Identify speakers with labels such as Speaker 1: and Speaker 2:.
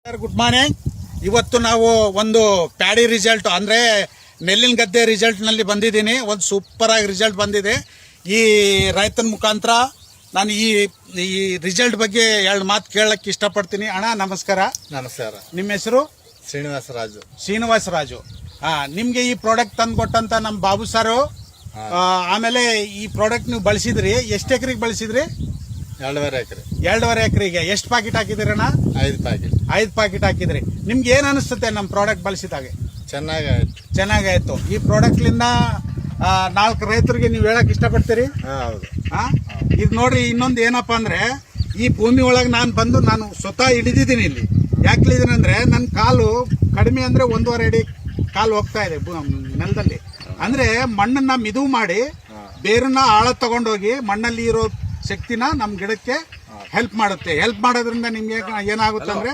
Speaker 1: Sir good morning. ಇವತ್ತು ನಾವು ಒಂದು ಪ್ಯಾಡಿ ರಿಸಲ್ಟ್ ಅಂದರೆ ನೆಲ್ಲಿನ ಗದ್ದೆ ರಿಸಲ್ಟ್ನಲ್ಲಿ ಬಂದಿದ್ದೀನಿ. ಒಂದು ಸೂಪರ್ ಆಗಿ ರಿಸಲ್ಟ್ ಬಂದಿದೆ. ಈ ರೈತನ ಮುಖಾಂತರ ನಾನು ಈ ರಿಸಲ್ಟ್ ಬಗ್ಗೆ ಎರಡು ಮಾತು ಕೇಳಕ್ಕೆ ಇಷ್ಟಪಡ್ತೀನಿ. ಅಣ್ಣ ನಮಸ್ಕಾರ.
Speaker 2: ನಮಸ್ಕಾರ.
Speaker 1: ನಿಮ್ಮ ಹೆಸರು?
Speaker 2: ಶ್ರೀನಿವಾಸರಾಜು.
Speaker 1: ನಿಮಗೆ ಈ ಪ್ರಾಡಕ್ಟ್ ತಂದು ಕೊಟ್ಟಂತ ನಮ್ಮ ಬಾಬು ಸರ್. ಆಮೇಲೆ ಈ ಪ್ರಾಡಕ್ಟ್ ನೀವು ಬಳಸಿದ್ರಿ, ಎಷ್ಟು ಎಕರೆಗೆ ಬಳಸಿದ್ರಿ?
Speaker 2: 2.5 ಎಕರೆ.
Speaker 1: 2.5 ಎಕರೆಗೆ ಎಷ್ಟು ಪ್ಯಾಕೆಟ್ ಹಾಕಿದಿರಣ್ಣ?
Speaker 2: 5 ಪ್ಯಾಕೆಟ್.
Speaker 1: 5 ಪ್ಯಾಕೆಟ್ ಹಾಕಿದ್ರಿ. ನಿಮ್ಗೆ ಏನ್ ಅನಿಸುತ್ತೆ ನಮ್ಮ ಪ್ರಾಡಕ್ಟ್ ಬಳಸಿದಾಗ?
Speaker 2: ಚೆನ್ನಾಗಾಯ್ತು.
Speaker 1: ಈ ಪ್ರಾಡಕ್ಟ್ಲಿಂದ 4 ರೈತರಿಗೆ ನೀವು ಹೇಳಕ್ ಇಷ್ಟಪಡ್ತೀರಿ?
Speaker 2: ಹೌದು.
Speaker 1: ಇದು ನೋಡ್ರಿ, ಇನ್ನೊಂದು ಏನಪ್ಪಾ ಅಂದ್ರೆ, ಈ ಭೂಮಿ ಒಳಗೆ ನಾನು ಸ್ವತಃ ಹಿಡಿದಿದ್ದೀನಿ. ಇಲ್ಲಿ ಯಾಕೆ ಇಳಿದೀನಿ ಅಂದ್ರೆ, ನನ್ನ ಕಾಲು ಕಡಿಮೆ ಅಂದ್ರೆ 1.5 ಅಡಿ ಕಾಲು ಹೋಗ್ತಾ ಇದೆ ನೆಲದಲ್ಲಿ. ಅಂದ್ರೆ ಮಣ್ಣನ್ನ ಮಿದು ಮಾಡಿ ಬೇರನ್ನ ಆಳ ತಗೊಂಡೋಗಿ ಮಣ್ಣಲ್ಲಿ ಇರೋ ಶಕ್ತಿನ ನಮ್ ಗಿಡಕ್ಕೆ ಹೆಲ್ಪ್ ಮಾಡುತ್ತೆ. ಹೆಲ್ಪ್ ಮಾಡೋದ್ರಿಂದ ನಿಮ್ಗೆ ಏನಾಗುತ್ತೆ ಅಂದ್ರೆ